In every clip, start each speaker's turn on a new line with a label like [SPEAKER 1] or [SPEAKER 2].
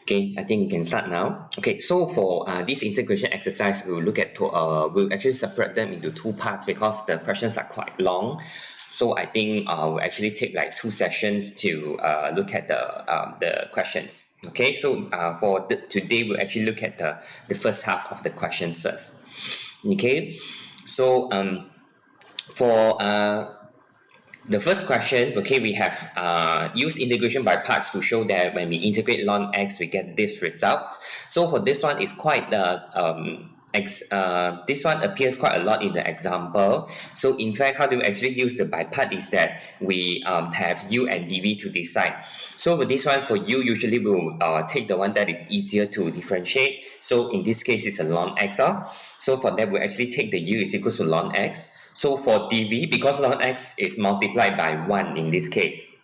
[SPEAKER 1] Okay, I think we can start now. Okay, so for this integration exercise, we'll look at we'll actually separate them into two parts because the questions are quite long. So I think we'll actually take like 2 sessions to look at the questions. Okay, so today we'll actually look at the first half of the questions first. Okay, so for the first question, okay, we have used integration by parts to show that when we integrate ln x, we get this result. So for this one, is quite this one appears quite a lot in the example. So in fact, how do we actually use the by part is that we have u and dv to decide. So for this one, for u, usually we'll take the one that is easier to differentiate. So in this case, it's a ln x. So for that, we'll actually take the u is equals to ln x. So for dv, because ln x is multiplied by 1 in this case,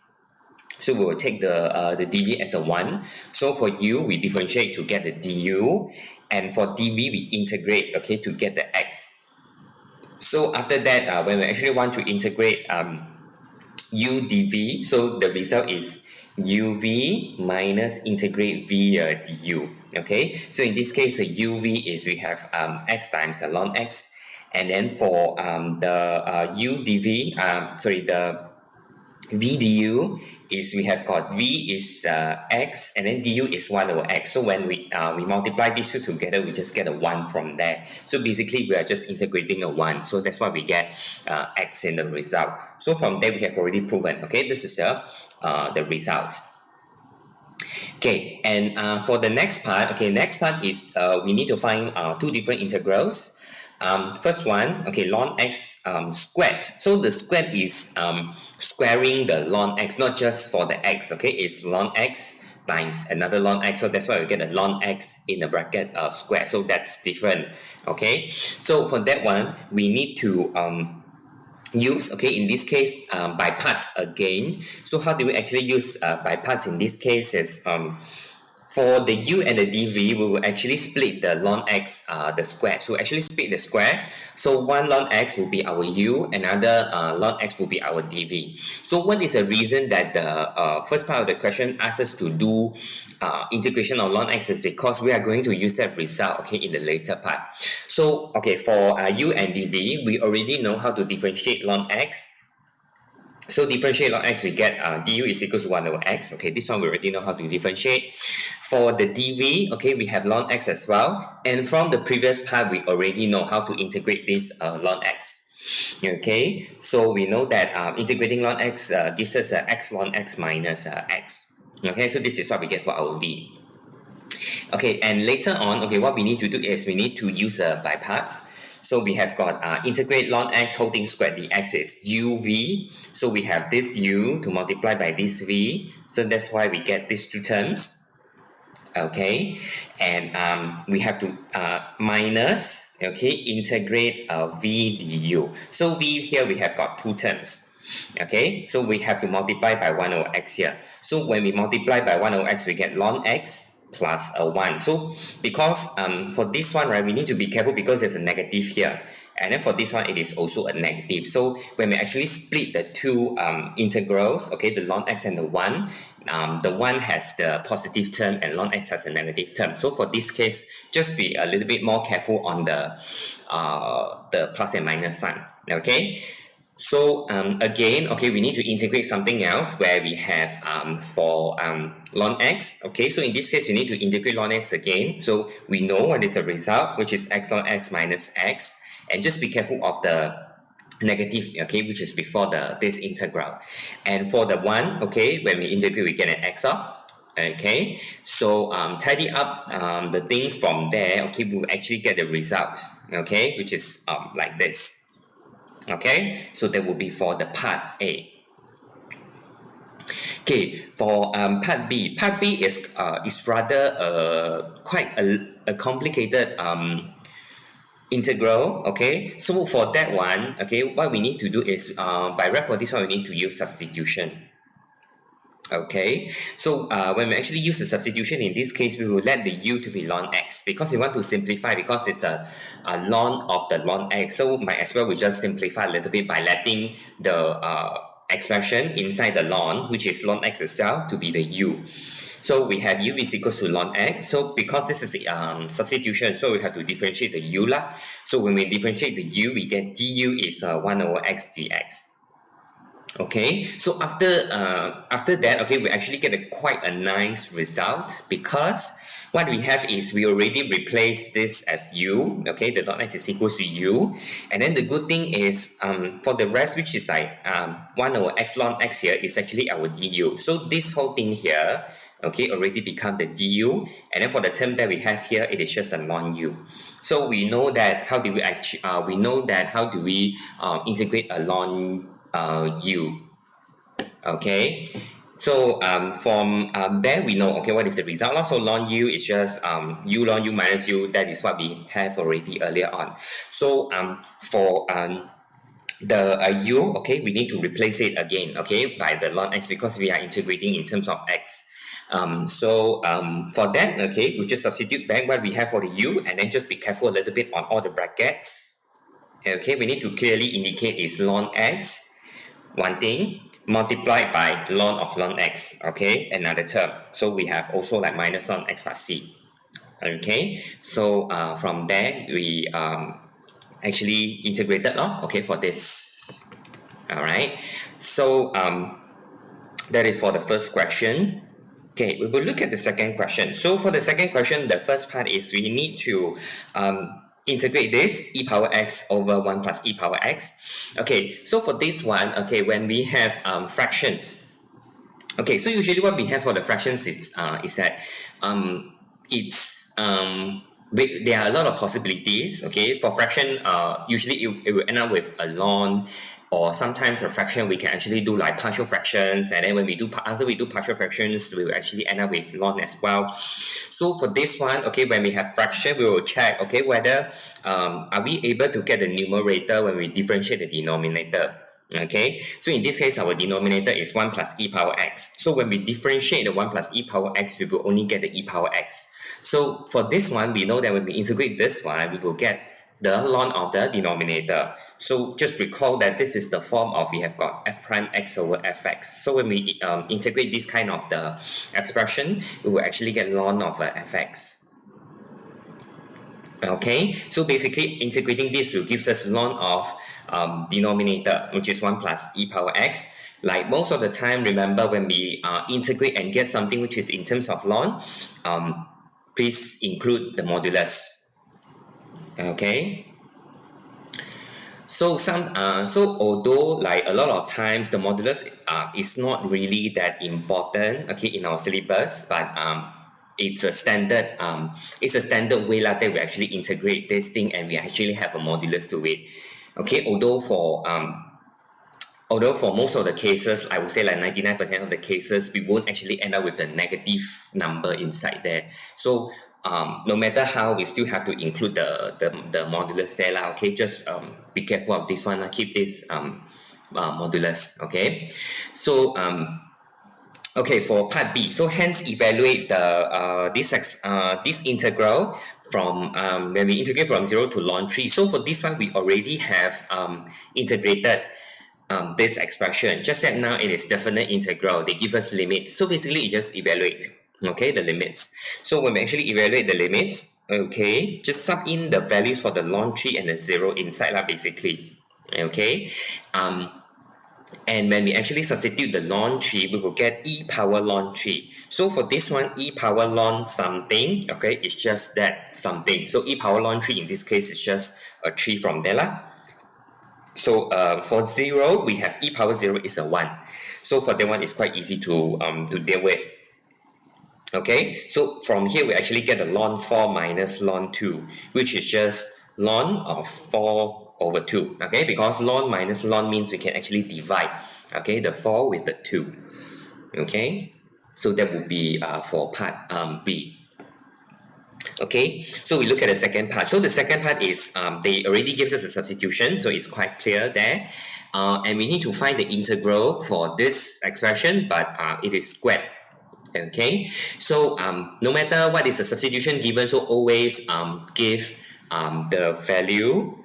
[SPEAKER 1] so we will take the dv as a 1. So for u, we differentiate to get the du, and for dv, we integrate, okay, to get the x. So after that, when we actually want to integrate u dv, so the result is uv minus integrate v du. Okay, so in this case, the uv is we have x times ln x. And then for the u dv, the v du is we have got v is x, and then du is 1 over x. So when we multiply these two together, we just get a 1 from there. So basically, we are just integrating a 1. So that's why we get x in the result. So from there, we have already proven. Okay, this is the result. Okay, and for the next part, okay, next part is we need to find two different integrals. First one, okay, ln x squared. So the squared is squaring the ln x, not just for the x, okay, it's ln x times another ln x. So that's why we get a ln x in the bracket square. So that's different, okay. So for that one, we need to use, okay, in this case, by parts again. So how do we actually use by parts in this case is for the u and the dv, we will actually split the ln x, the square. So actually split the square. So one ln x will be our u, another ln x will be our dv. So what is the reason that the first part of the question asks us to do integration of ln x is because we are going to use that result, okay, in the later part. So okay, for u and dv, we already know how to differentiate ln x. So differentiate ln x, we get du is equals to 1 over x. Okay, this one we already know how to differentiate. For the dv, okay, we have ln x as well. And from the previous part, we already know how to integrate this ln x. Okay, so we know that integrating ln x gives us x ln x minus x. Okay, so this is what we get for our v. Okay, and later on, okay, what we need to do is we need to use by parts. So we have got integrate ln x whole thing squared, the x is uv. So we have this u to multiply by this v. So that's why we get these two terms. Okay, and we have to minus, okay, integrate v du. So v here we have got two terms. Okay, so we have to multiply by 1 over x here. So when we multiply by 1 over x, we get ln x plus a 1. So because for this one, right, we need to be careful because there's a negative here, and then for this one it is also a negative. So when we actually split the two integrals, okay, the ln x and the 1 has the positive term and ln x has a negative term. So for this case, just be a little bit more careful on the plus and minus sign. Okay, so again, okay, we need to integrate something else where we have for ln x. Okay, so in this case, we need to integrate ln x again. So we know what is the result, which is x ln x minus x. And just be careful of the negative, okay, which is before this integral. And for the 1, okay, when we integrate, we get an x up. Okay, so tidy up the things from there. Okay, we'll actually get the result. Okay, which is like this. Okay, so that will be for the part A. Okay, for part B. Part B is rather quite a complicated integral. Okay, so for that one, okay, what we need to do is by ref for this one, we need to use substitution. Okay, so when we actually use the substitution, in this case, we will let the u to be ln x because we want to simplify because it's a ln of the ln x. So might as well we just simplify a little bit by letting the expression inside the ln, which is ln x itself, to be the u. So we have u is equals to ln x. So because this is substitution, so we have to differentiate the u lah. So when we differentiate the u, we get du is 1 over x dx. Okay, so after that, okay, we actually get quite a nice result, because what we have is we already replaced this as u. Okay, the ln x is equals to u, and then the good thing is for the rest, which is like 1 over x ln x here, is actually our du. So this whole thing here, okay, already become the du, and then for the term that we have here, it is just a ln u. So we know that how do we integrate a ln u. Okay, so from there we know, okay, what is the result. So ln u is just u ln u minus u. That is what we have already earlier on. So for the u, okay, we need to replace it again, okay, by the ln x, because we are integrating in terms of x. For that, okay, we just substitute back what we have for the u, and then just be careful a little bit on all the brackets. Okay, we need to clearly indicate is ln x, one thing, multiplied by ln x, okay, another term. So we have also like minus ln x plus c. Okay, so from there we actually integrated, okay, for this. All right, so that is for the first question. Okay, we will look at the second question. So for the second question, the first part is we need to integrate this e power x over 1 plus e power x. Okay, so for this one, okay, when we have fractions, okay, so usually what we have for the fractions is that there are a lot of possibilities. Okay, for fraction, usually it will end up with a ln, or sometimes a fraction we can actually do like partial fractions, and then when we do after we do partial fractions, we will actually end up with ln as well. So for this one, okay, when we have fraction, we will check, okay, whether are we able to get the numerator when we differentiate the denominator. Okay, so in this case, our denominator is 1 plus e power x. So when we differentiate the 1 plus e power x, we will only get the e power x. So for this one, we know that when we integrate this one, we will get the ln of the denominator. So just recall that this is the form of, we have got f prime x over fx. So when we integrate this kind of the expression, we will actually get ln of fx. Okay, so basically integrating this will give us ln of denominator, which is 1 plus e power x. Like most of the time, remember when we integrate and get something which is in terms of ln, please include the modulus. Okay, so although like a lot of times the modulus is not really that important, okay, in our syllabus, but it's a standard way that we actually integrate this thing, and we actually have a modulus to it. Okay, although for most of the cases, I would say like 99% of the cases, we won't actually end up with a negative number inside there. So no matter how, we still have to include the modulus there lah. Okay, just be careful of this one. Keep this modulus. Okay, so okay, for part B, so hence evaluate the this integral from when we integrate from 0 to ln 3. So for this one, we already have integrated this expression. Just that now it is definite integral. They give us limits. So basically, you just evaluate, okay, the limits. So when we actually evaluate the limits, okay, just sub in the values for the ln 3 and the 0 inside lah, basically. Okay, and when we actually substitute the ln 3, we will get e power ln 3. So for this one, e power ln something, okay, it's just that something. So e power ln 3 in this case is just a 3 from there lah. So for 0, we have e power 0 is a 1. So for that one, it's quite easy to deal with. Okay, so from here we actually get a ln 4 minus ln 2, which is just ln of 4 over 2. Okay, because ln minus ln means we can actually divide, okay, the 4 with the 2. Okay, so that would be for part B. Okay, so we look at the second part. So the second part is they already gives us a substitution, so it's quite clear there. And we need to find the integral for this expression, but it is squared. Okay, so no matter what is the substitution given, so always give the value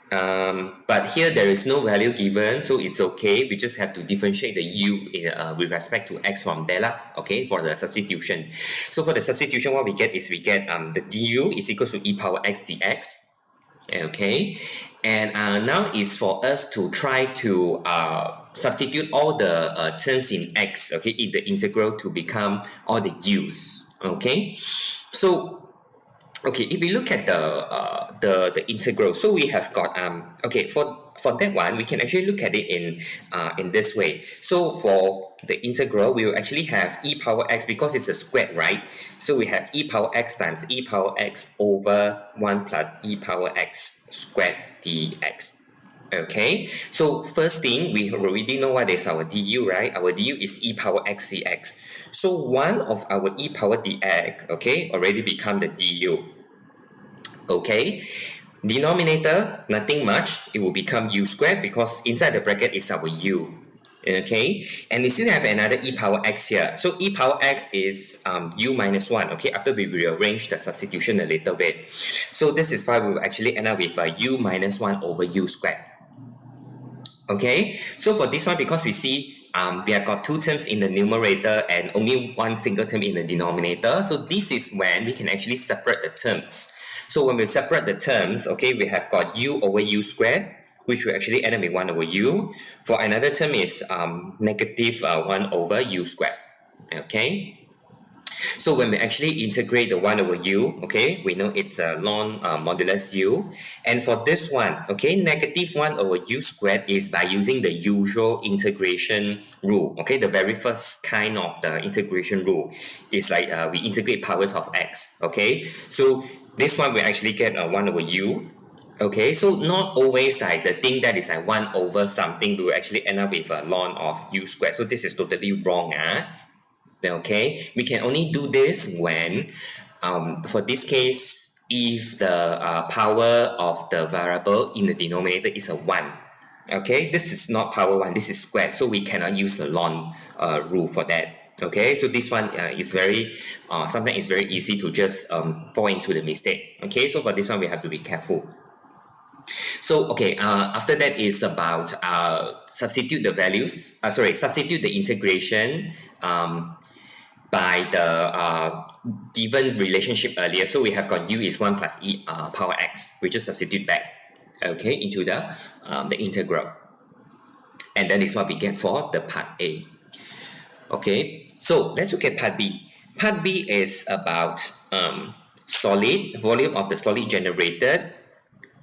[SPEAKER 1] But here there is no value given, so it's okay. We just have to differentiate the u with respect to x from there lah. Okay, for the substitution. So for the substitution, what we get is we get the du is equal to e power x dx. Okay, and now is for us to try to substitute all the terms in x, okay, in the integral to become all the u's. Okay, so okay, if we look at the integral, so we have got okay, for that one we can actually look at it in this way. So for the integral, we will actually have e power x, because it's a squared, right? So we have e power x times e power x over 1 plus e power x squared dx. Okay, so first thing, we already know what is our du, right? Our du is e power x dx. So one of our e power dx, okay, already become the du. Okay, denominator, nothing much, it will become u squared because inside the bracket is our u. Okay, and we still have another e power x here. So e power x is u minus 1, okay, after we rearrange the substitution a little bit. So this is why we will actually end up with u minus 1 over u squared. Okay, so for this one, because we see we have got two terms in the numerator and only one single term in the denominator, so this is when we can actually separate the terms. So when we separate the terms, okay, we have got u over u squared, which will actually end up with 1 over u. For another term is negative 1 over u squared. Okay, so when we actually integrate the 1 over u, okay, we know it's a ln modulus u. And for this one, okay, negative 1 over u squared is by using the usual integration rule. Okay, the very first kind of the integration rule is like we integrate powers of x. Okay, so this one we actually get 1 over u. Okay, so not always like the thing that is like 1 over something, we will actually end up with a ln of u squared. So this is totally wrong. Okay, we can only do this when, for this case, if the power of the variable in the denominator is a 1. Okay, this is not power 1, this is squared, so we cannot use the ln rule for that. Okay, so this one is very, sometimes it's very easy to just fall into the mistake. Okay, so for this one we have to be careful. So okay, after that is about substitute the values, substitute the integration by the given relationship earlier. So we have got u is 1 plus e power x. We just substitute back, okay, into the integral. And that is what we get for the part A. Okay, so let's look at part B. Part B is about solid, volume of the solid generated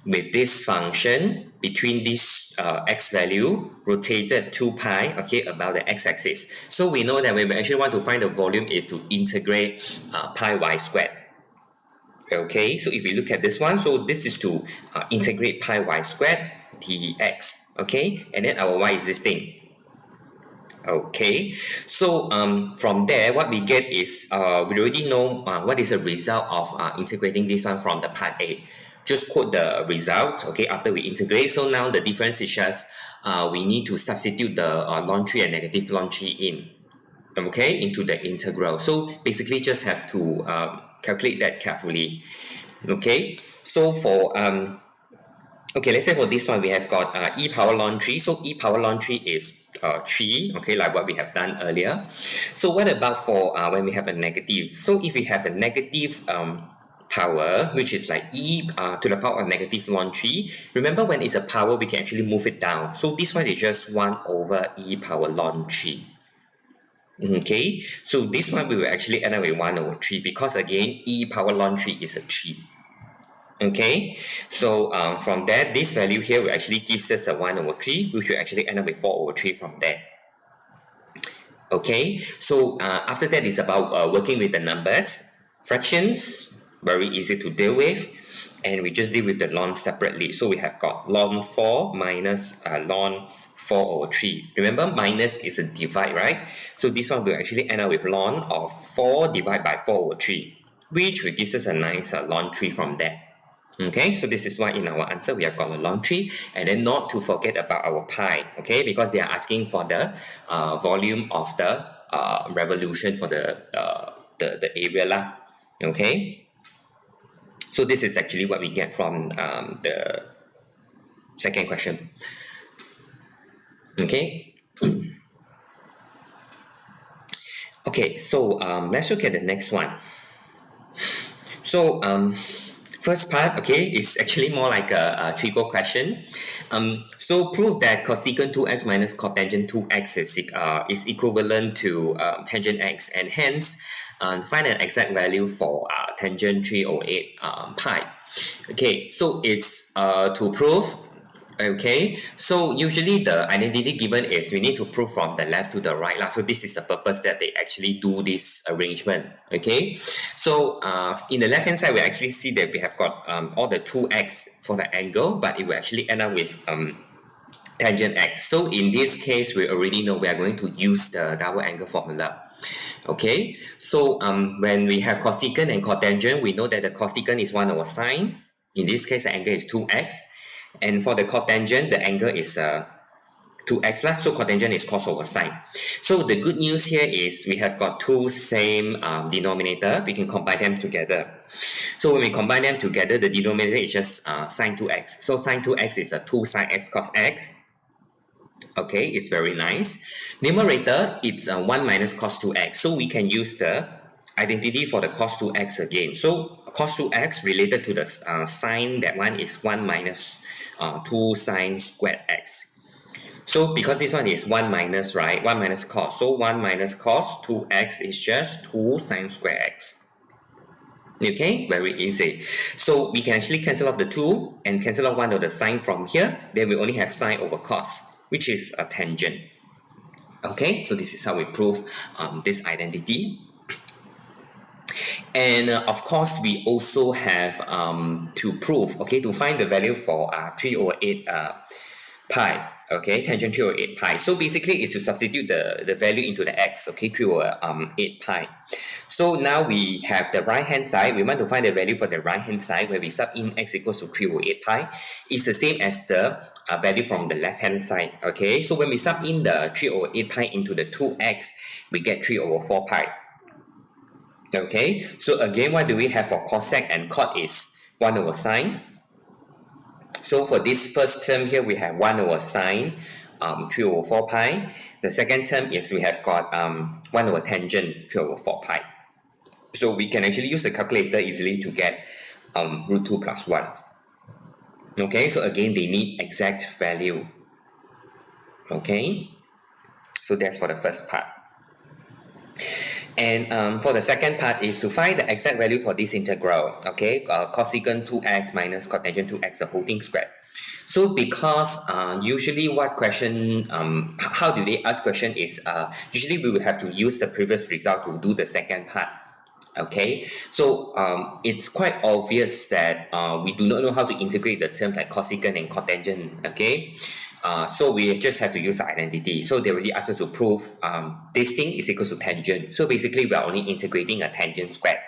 [SPEAKER 1] with this function between this x value rotated 2 pi, okay, about the x-axis. So we know that when we actually want to find the volume is to integrate pi y squared. Okay, so if we look at this one, so this is to integrate pi y squared dx, okay, and then our y is this thing. Okay, so from there what we get is we already know what is the result of integrating this one from the part A. Just quote the result, okay, after we integrate. So now the difference is just we need to substitute the ln 3 and negative ln 3 in, okay, into the integral. So basically just have to calculate that carefully. Okay, so for okay, let's say for this one we have got e power ln 3. So e power ln 3 is 3, okay, like what we have done earlier. So what about for when we have a negative? So if we have a negative power, which is like e to the power of negative ln 3. Remember, when it's a power, we can actually move it down. So this one is just 1 over e power ln 3. Okay, so this one we will actually end up with 1 over 3 because again, e power ln 3 is a 3. Okay, so from there, this value here will actually gives us a 1 over 3, which will actually end up with 4 over 3 from there. Okay, so after that is about working with the numbers. Fractions, very easy to deal with, and we just deal with the ln separately. So we have got ln 4 minus ln 4 over 3. Remember, minus is a divide, right? So this one will actually end up with ln of 4 divided by 4 over 3, which will give us a nice ln 3 from there. Okay, so this is why in our answer we have got a ln 3, and then not to forget about our pi, okay, because they are asking for the volume of the revolution for the area lah. Okay, so this is actually what we get from the second question. Okay. Okay, so let's look at the next one. So first part, okay, is actually more like a trivial question. So prove that cosecant 2x minus cotangent 2x is equivalent to tangent x, and hence find an exact value for tangent 308 pi. Okay, so it's to prove. Okay, so usually the identity given is we need to prove from the left to the right lah. So this is the purpose that they actually do this arrangement. Okay, so in the left hand side we actually see that we have got all the 2x for the angle, but it will actually end up with tangent x. So in this case we already know we are going to use the double angle formula. Okay, so when we have cosecant and cotangent, we know that the cosecant is 1 over sine. In this case the angle is 2x. And for the cotangent, the angle is 2x lah. So cotangent is cos over sine. So the good news here is we have got two same denominator. We can combine them together. So when we combine them together, the denominator is just sine 2x. So sine 2x is a 2 sine x cos x. Okay, it's very nice. Numerator, it's 1 minus cos 2x. So we can use the identity for the cos 2x again. So cos 2x related to the sine, that one is 1 minus 2 sine squared x. So because this one is 1 minus, right? 1 minus cos. So 1 minus cos 2x is just 2 sine squared x. Okay, very easy. So we can actually cancel off the 2 and cancel off one of the sine from here. Then we only have sine over cos, which is a tangent. Okay, so this is how we prove this identity. And of course, we also have to prove, okay, to find the value for 3 over 8 pi, okay, tangent 3 over 8 pi. So basically, is to substitute the value into the x, okay, 3 over 8 pi. So now we have the right hand side. We want to find the value for the right hand side, where we sub in x equals to 3 over 8 pi. It's the same as the value from the left hand side, okay. So when we sub in the 3 over 8 pi into the 2x, we get 3 over 4 pi. Okay, so again, what do we have for cosec and cot is 1 over sine. So for this first term here, we have 1 over sine, 3 over 4 pi. The second term is we have got 1 over tangent, 3 over 4 pi. So we can actually use the calculator easily to get root 2 plus 1. Okay, so again, they need exact value. Okay, so that's for the first part. And for the second part is to find the exact value for this integral, okay, cosecant 2x minus cotangent 2x, the whole thing squared. So because usually what question, how do they ask question is, usually we will have to use the previous result to do the second part, okay. So it's quite obvious that we do not know how to integrate the terms like cosecant and cotangent, okay. So we just have to use the identity. So they already asked us to prove this thing is equal to tangent. So basically we are only integrating a tangent squared.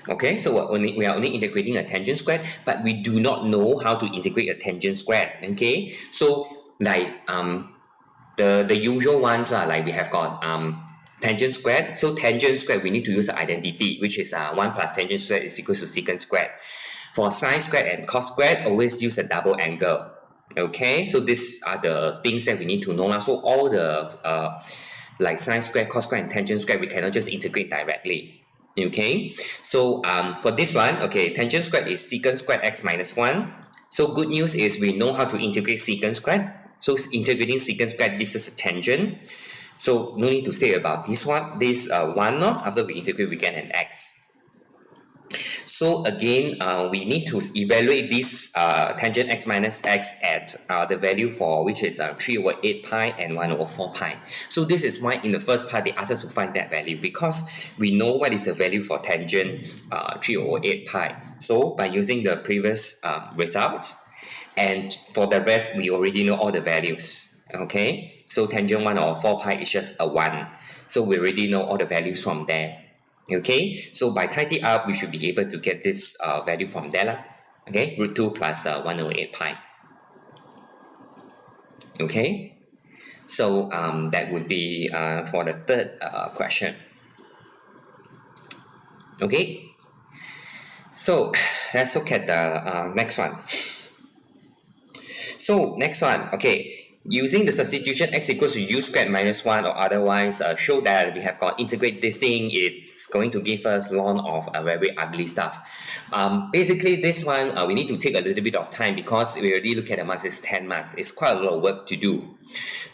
[SPEAKER 1] Okay, so we are only integrating a tangent squared, but we do not know how to integrate a tangent squared. Okay, so like the usual ones are like we have got tangent squared. So tangent squared we need to use the identity, which is 1 plus tangent squared is equal to secant squared. For sine squared and cos squared, always use a double angle. Okay, so these are the things that we need to know now. So all the like sine squared, cos squared, and tangent squared, we cannot just integrate directly. Okay, so for this one, okay, tangent squared is secant squared x minus 1. So good news is we know how to integrate secant squared. So integrating secant squared gives us a tangent. So no need to say about this one. This one, after we integrate, we get an x. So again, we need to evaluate this tangent x minus x at the value for which is 3 over 8 pi and 1 over 4 pi. So this is why in the first part they asked us to find that value, because we know what is the value for tangent 3 over 8 pi. So by using the previous result, and for the rest we already know all the values. Okay, so tangent 1 over 4 pi is just a 1. So we already know all the values from there. Okay, so by tidying up, we should be able to get this value from there. Okay, root 2 plus 1 over 8 pi. Okay, so that would be for the third question. Okay, so let's look at the next one. So next one, okay. Using the substitution x equals to u squared minus 1 or otherwise show that we have got integrate this thing, it's going to give us ln of a very ugly stuff. Basically this one we need to take a little bit of time because we already look at the marks, it's 10 marks. It's quite a lot of work to do.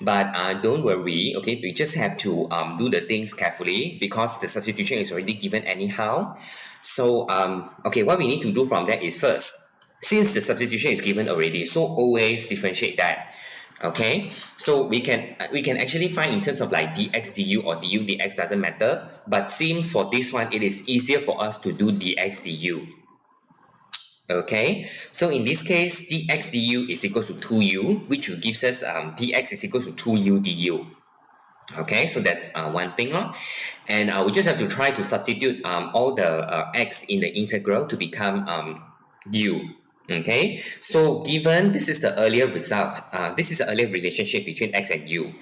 [SPEAKER 1] But don't worry, okay, we just have to do the things carefully because the substitution is already given anyhow. So okay, what we need to do from that is first, since the substitution is given already, so always differentiate that. Okay, so we can actually find in terms of like dx du or du dx doesn't matter, but seems for this one it is easier for us to do dx du. Okay, so in this case dx du is equal to 2u, which will gives us dx is equal to 2u du. Okay, so that's one thing, and we just have to try to substitute all the x in the integral to become u. Okay, so given this is the earlier result, this is the earlier relationship between x and u,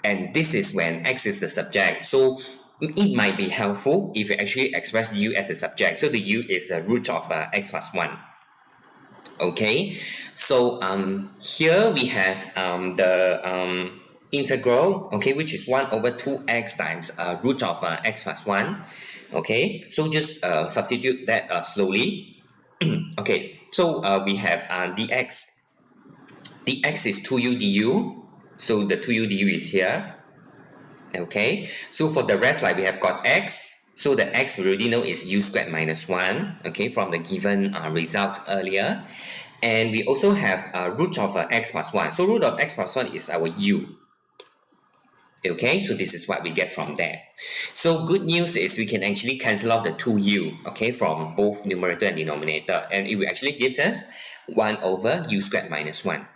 [SPEAKER 1] and this is when x is the subject, so it might be helpful if you actually express u as a subject. So the u is the root of x plus 1. Okay, so here we have the integral, okay, which is 1 over 2x times root of x plus 1. Okay, so just substitute that slowly. Okay, so we have dx is 2u du, so the 2u du is here. Okay, so for the rest, like we have got x, so the x we already know is u squared minus 1, okay, from the given result earlier. And we also have root of x plus 1, so root of x plus 1 is our u. Okay, so this is what we get from there. So good news is we can actually cancel off the 2u, okay, from both numerator and denominator, and it will actually gives us 1 over u squared minus 1.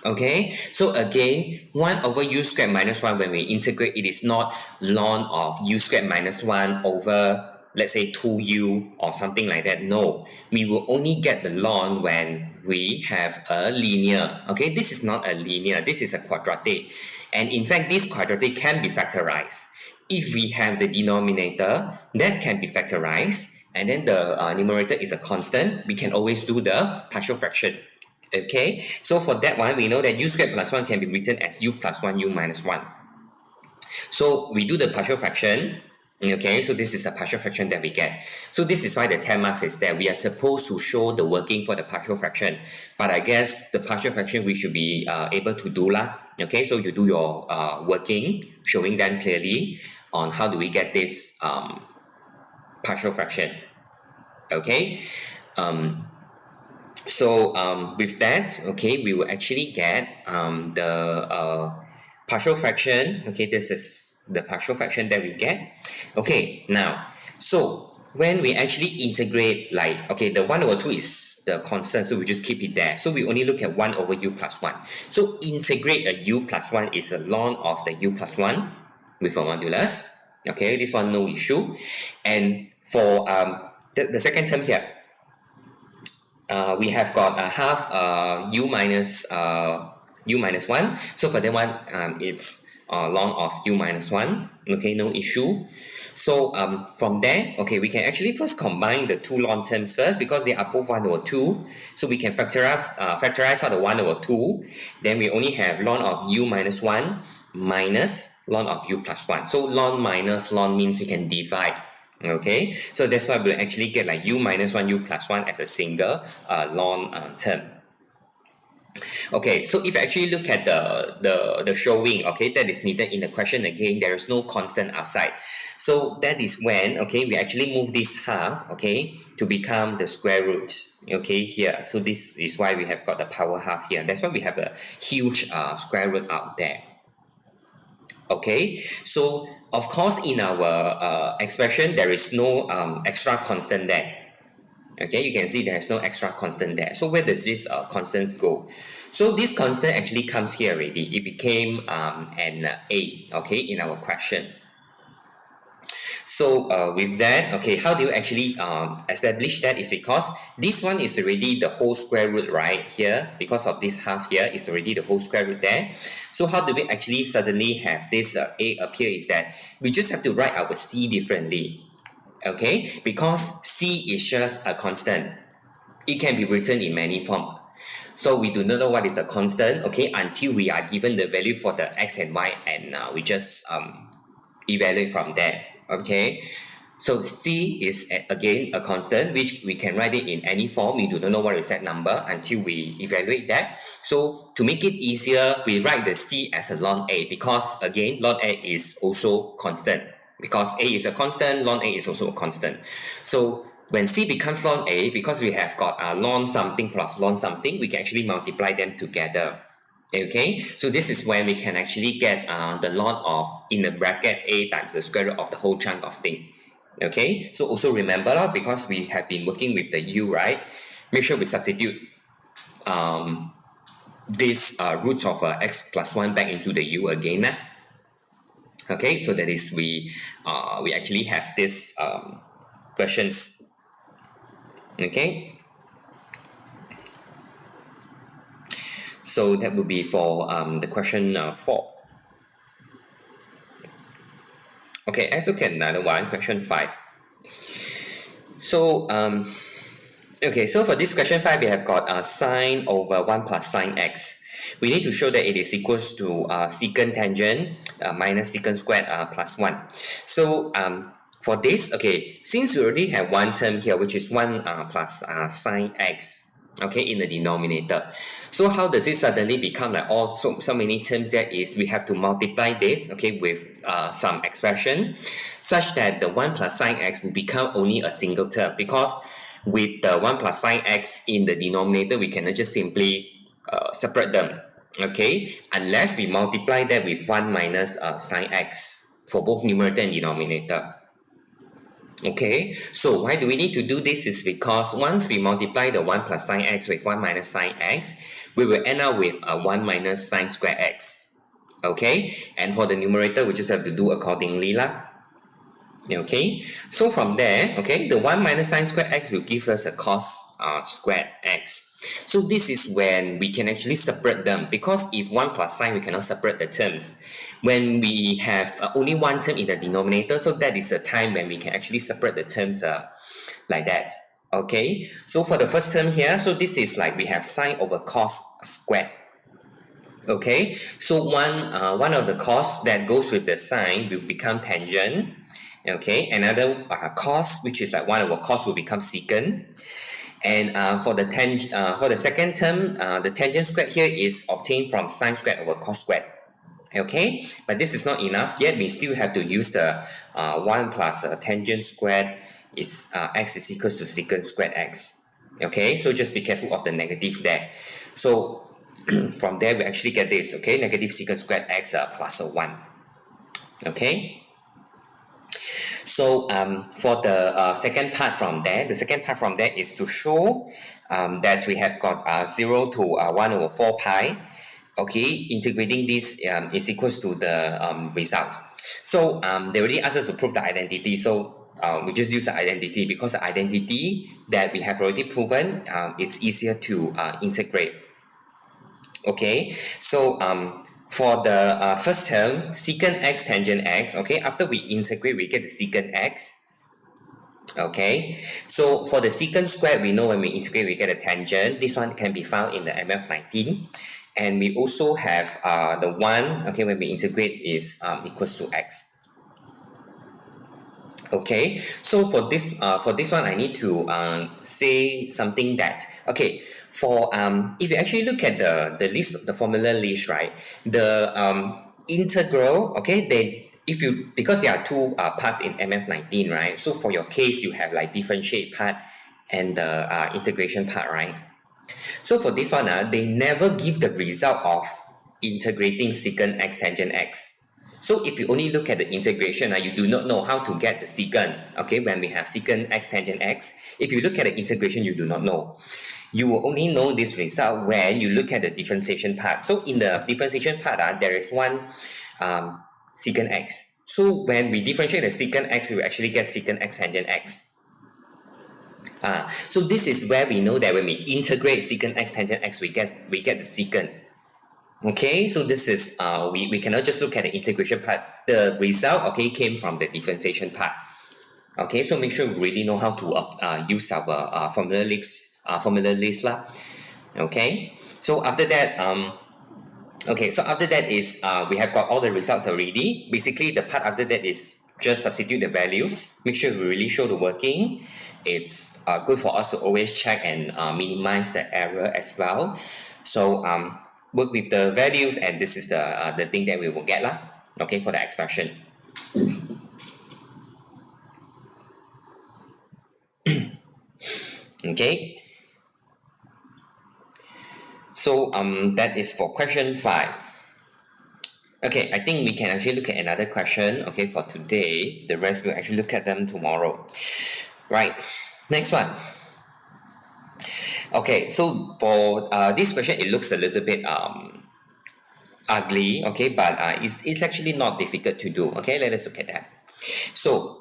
[SPEAKER 1] Okay, so again, 1 over u squared minus 1, when we integrate, it is not ln of u squared minus 1 over, let's say, 2u or something like that. No, we will only get the ln when we have a linear. Okay, this is not a linear, this is a quadratic. And in fact, this quadratic can be factorized. If we have the denominator, that can be factorized, and then the numerator is a constant, we can always do the partial fraction. Okay, so for that one, we know that u squared plus 1 can be written as u plus 1, u minus 1. So we do the partial fraction. Okay, so this is a partial fraction that we get. So this is why the 10 marks is there. We are supposed to show the working for the partial fraction. But I guess the partial fraction we should be able to do lah. Okay, so you do your working, showing them clearly on how do we get this partial fraction. Okay, so with that, okay, we will actually get the partial fraction. Okay, this is the partial fraction that we get. Okay, now, so when we actually integrate, like, okay, the 1 over 2 is the constant, so we just keep it there. So we only look at 1 over u plus 1. So integrate a u plus 1 is a ln of the u plus 1 with a modulus. Okay, this one no issue. And for the second term here, we have got half u minus 1. So for that one, it's ln of u minus 1. Okay, no issue. So from there, okay, we can actually first combine the two ln terms first because they are both 1 over 2. So we can factorize out the 1 over 2. Then we only have ln of u minus 1 minus ln of u plus 1. So ln minus ln means we can divide. Okay, so that's why we'll actually get like u minus 1, u plus 1 as a single ln term. Okay, so if you actually look at the showing, okay, that is needed in the question again, there is no constant outside. So that is when, okay, we actually move this half, okay, to become the square root, okay, here. So this is why we have got the power half here. That's why we have a huge square root out there. Okay, so of course in our expression there is no extra constant there. Okay, you can see there is no extra constant there. So where does this constant go? So this constant actually comes here already. It became an A, okay, in our question. So with that, okay, how do you actually establish that? Is because this one is already the whole square root right here. Because of this half here is already the whole square root there. So how do we actually suddenly have this A appear? Is that we just have to write our C differently. Okay, because C is just a constant. It can be written in many forms. So we do not know what is a constant, okay, until we are given the value for the x and y, and we just evaluate from there, okay. So C is again a constant, which we can write it in any form. We do not know what is that number until we evaluate that. So to make it easier, we write the C as a ln A, because again ln A is also constant. Because A is a constant, ln A is also a constant. So when C becomes ln A, because we have got ln something plus ln something, we can actually multiply them together. Okay, so this is when we can actually get the ln of, in the bracket, A times the square root of the whole chunk of thing. Okay, so also remember, because we have been working with the u, right? Make sure we substitute this root of x plus 1 back into the u again. Okay, so that is we actually have this questions. Okay, so that would be for the question 4. Okay, let's look at another one, question 5. So okay, so for this question 5, we have got sine over 1 plus sine x. We need to show that it is equals to secant tangent minus secant squared plus 1. So for this, okay, since we already have one term here, which is 1 plus sine x, okay, in the denominator. So how does it suddenly become like so many terms? There is, we have to multiply this, okay, with some expression, such that the 1 plus sine x will become only a single term, because with the 1 plus sine x in the denominator, we cannot just simply separate them, okay, unless we multiply that with 1 minus sine x for both numerator and denominator. Okay, so why do we need to do this is because once we multiply the 1 plus sine x with 1 minus sine x, we will end up with a 1 minus sine square x. Okay, and for the numerator, we just have to do accordingly lah. Okay, so from there, okay, the 1 minus sine squared x will give us a cos squared x. So this is when we can actually separate them, because if 1 plus sine, we cannot separate the terms. When we have only one term in the denominator, so that is the time when we can actually separate the terms like that. Okay, so for the first term here, so this is like we have sine over cos squared. Okay, so one of the cos that goes with the sine will become tangent. Okay, another cos, which is like 1 over cos, will become secant. And for the second term, the tangent squared here is obtained from sine squared over cos squared. Okay, but this is not enough yet. We still have to use the 1 plus tangent squared is x is equals to secant squared x. Okay, so just be careful of the negative there. So from there, we actually get this. Okay, negative secant squared x plus 1. Okay. So for the second part from there, is to show that we have got 0 to 1 over 4 pi. Okay, integrating this is equals to the result. So they already asked us to prove the identity. So we just use the identity, because the identity that we have already proven it's easier to integrate. Okay, so for the first term, secant x tangent x, okay, after we integrate, we get the secant x. Okay, so for the secant squared, we know when we integrate, we get a tangent. This one can be found in the MF 19. And we also have the 1, okay, when we integrate is equals to x. Okay, so for this one, I need to say something that, okay, for if you actually look at the list, the formula list, right, the integral, okay, because there are two parts in MF 19, right, so for your case, you have like differentiate part and the integration part, right. So for this one, they never give the result of integrating secant x tangent x. So if you only look at the integration, you do not know how to get the secant. Okay, when we have secant x tangent x, if you look at the integration, you do not know. You will only know this result when you look at the differentiation part. So in the differentiation part, there is one secant x. So when we differentiate the secant x, we actually get secant x tangent x. So this is where we know that when we integrate secant x tangent x, we get the secant. Okay, so this is we cannot just look at the integration part. The result, okay, came from the differentiation part. Okay, so make sure we really know how to use our formula list lah. Okay, So after that, okay, so after that is we have got all the results already. Basically, the part after that is just substitute the values. Make sure we really show the working. It's good for us to always check and minimize the error as well. So work with the values, and this is the thing that we will get lah. Okay, for the expression. Okay. So that is for question 5. Okay, I think we can actually look at another question, okay, for today. The rest we'll actually look at them tomorrow. Right, next one. Okay, so for this question, it looks a little bit ugly, okay, but it's actually not difficult to do. Okay, let us look at that. So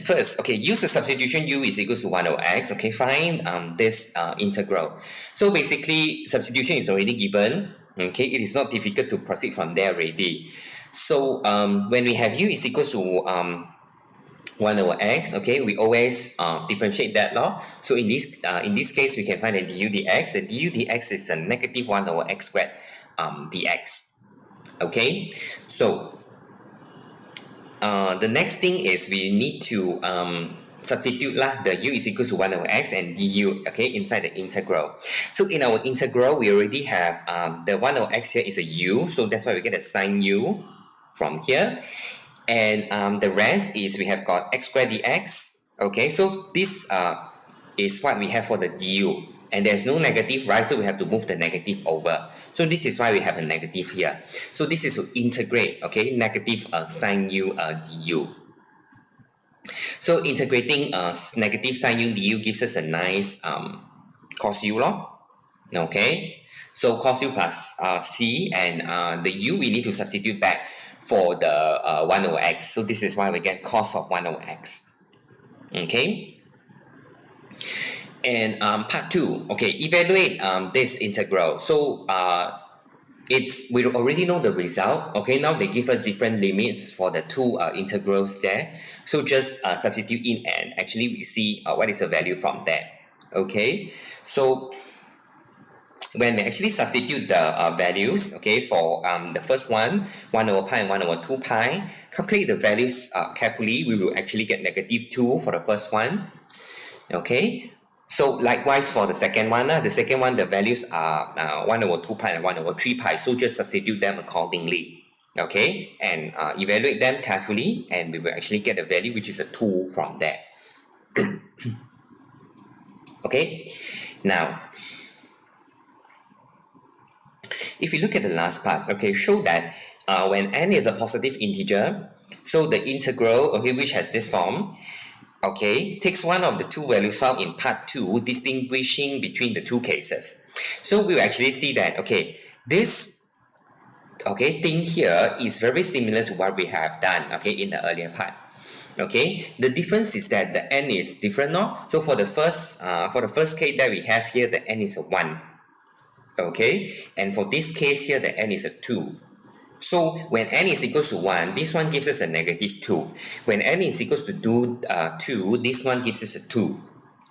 [SPEAKER 1] first, okay, use the substitution u is equals to 1 over x. Okay, find this integral. So basically, substitution is already given. Okay, it is not difficult to proceed from there already. So when we have u is equals to 1 over x, okay, we always differentiate that law. So in this case, we can find the du dx. The du dx is a negative 1 over x squared dx. Okay, so the next thing is we need to substitute the u is equals to 1 over x and du, okay, inside the integral. So in our integral, we already have the 1 over x here is a u, so that's why we get a sine u from here. And the rest is we have got x squared dx, okay, so this is what we have for the du. And there's no negative, right? So we have to move the negative over. So this is why we have a negative here. So this is to integrate, okay, negative sine u du. So integrating negative sine u du gives us a nice cos u law. Okay, so cos u plus c, and the u we need to substitute back for the 1 over x. So this is why we get cos of 1 over x. Okay. And part 2, okay, evaluate this integral. So we already know the result. Okay, now they give us different limits for the two integrals there. So just substitute in, and actually we see what is the value from there. Okay, so when we actually substitute the values, okay, for the first one, 1 over pi and 1 over 2 pi, calculate the values carefully, we will actually get negative 2 for the first one. Okay, so likewise for the second one, the values are 1 over 2 pi and 1 over 3 pi, so just substitute them accordingly. Okay, and evaluate them carefully, and we will actually get a value which is a 2 from there. Okay, now if you look at the last part, okay, show that when n is a positive integer, so the integral, okay, which has this form, okay, takes one of the two values found in part 2, distinguishing between the two cases. So we will actually see that, okay, this, okay, thing here is very similar to what we have done, okay, in the earlier part. Okay, the difference is that the n is different, no? So for the first case that we have here, the n is a 1. Okay, and for this case here, the n is a 2. So when n is equals to 1, this one gives us a negative 2. When n is equals to 2, this one gives us a 2.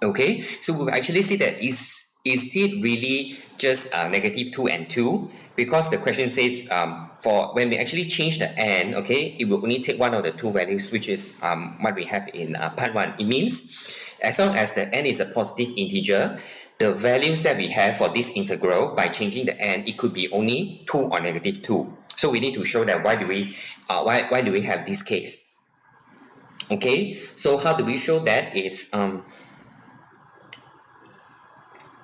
[SPEAKER 1] Okay, so we'll actually see that is it really just negative 2 and 2? Because the question says for when we actually change the n, okay, it will only take one of the two values, which is what we have in part 1. It means as long as the n is a positive integer, the values that we have for this integral, by changing the n, it could be only 2 or negative 2. So we need to show that why do we have this case. Okay, so how do we show that is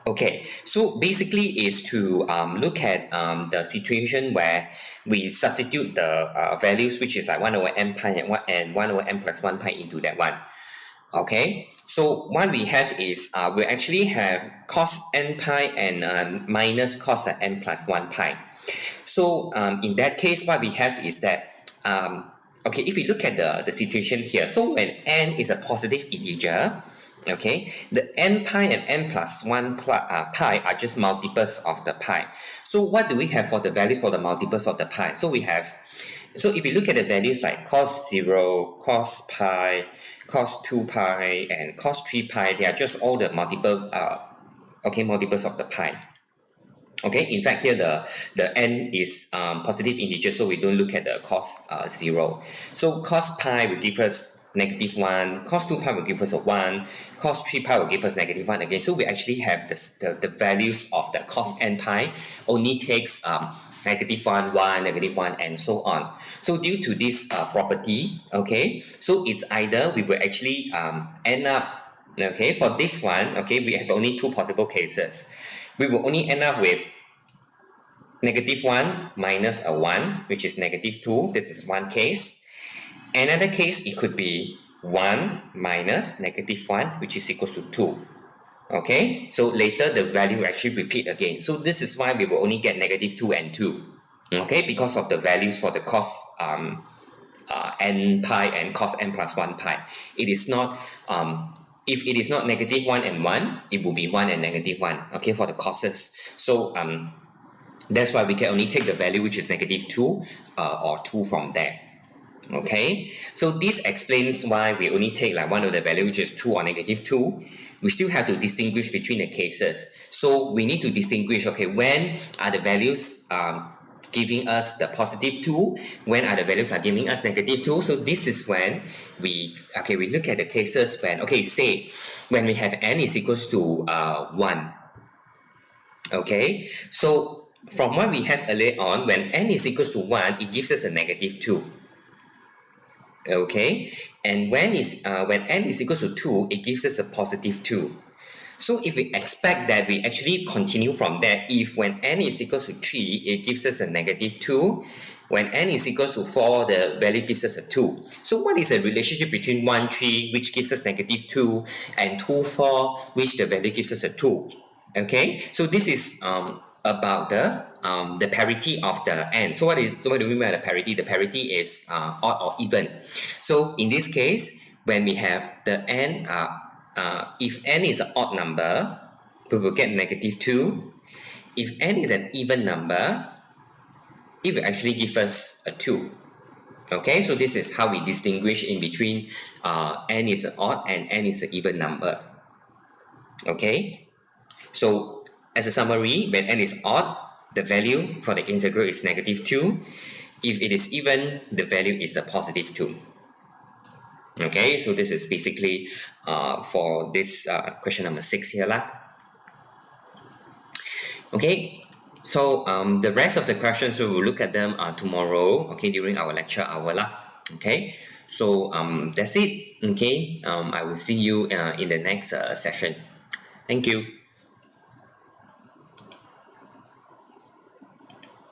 [SPEAKER 1] okay, so basically is to look at the situation where we substitute the values, which is like 1 over n pi and 1 over n plus 1 pi into that one. Okay, so what we have is we actually have cos n pi and minus cos n plus 1 pi. So in that case, what we have is that okay, if we look at the situation here, so when n is a positive integer, okay, the n pi and n plus 1 pi are just multiples of the pi. So what do we have for the value for the multiples of the pi? So we have, so if you look at the values like cos 0, cos pi, cos 2 pi, and cos 3 pi, they are just all the multiples of the pi. Okay, in fact here the n is positive integer, so we don't look at the cos 0. So cos pi will give us -1, cos 2 pi will give us a 1, cos 3 pi will give us -1 again. So we actually have the values of the cos n pi only takes -1, 1, -1, and so on. So due to this property, okay, so it's either we will actually end up, okay, for this one, okay, we have only two possible cases. We will only end up with -1 minus a 1, which is -2. This is one case. Another case, it could be 1 minus -1, which is equals to 2. Okay, so later the value will actually repeat again. So this is why we will only get -2 and 2. Okay, because of the values for the cos n pi and cos n plus 1 pi. It is not if it is not -1 and 1, it will be 1 and -1, okay, for the causes. So that's why we can only take the value which is -2 or 2 from there. Okay, so this explains why we only take like one of the value which is 2 or -2. We still have to distinguish between the cases. So we need to distinguish, okay, when are the values giving us the +2, when are the values are giving us -2. So this is when we look at the cases when, okay, say when we have n is equals to 1. Okay, so from what we have earlier on, when n is equals to 1, it gives us a -2. Okay, and when n is equals to 2, it gives us a +2. So if we expect that we actually continue from there, if when n is equals to 3, it gives us a -2. When n is equals to 4, the value gives us a 2. So what is the relationship between 1, 3, which gives us -2, and 2, 4, which the value gives us a 2? Okay, so this is about the parity of the n. So what do we mean by the parity? The parity is odd or even. So in this case, when we have the n, if n is an odd number, we will get -2. If n is an even number, it will actually give us a 2. Okay, so this is how we distinguish in between n is an odd and n is an even number. Okay, so as a summary, when n is odd, the value for the integral is -2. If it is even, the value is a +2. Okay, so this is basically for this question number 6 here lah. Okay, so the rest of the questions we will look at them tomorrow, okay, during our lecture hour lah. Okay, so that's it. Okay, I will see you in the next session. Thank you.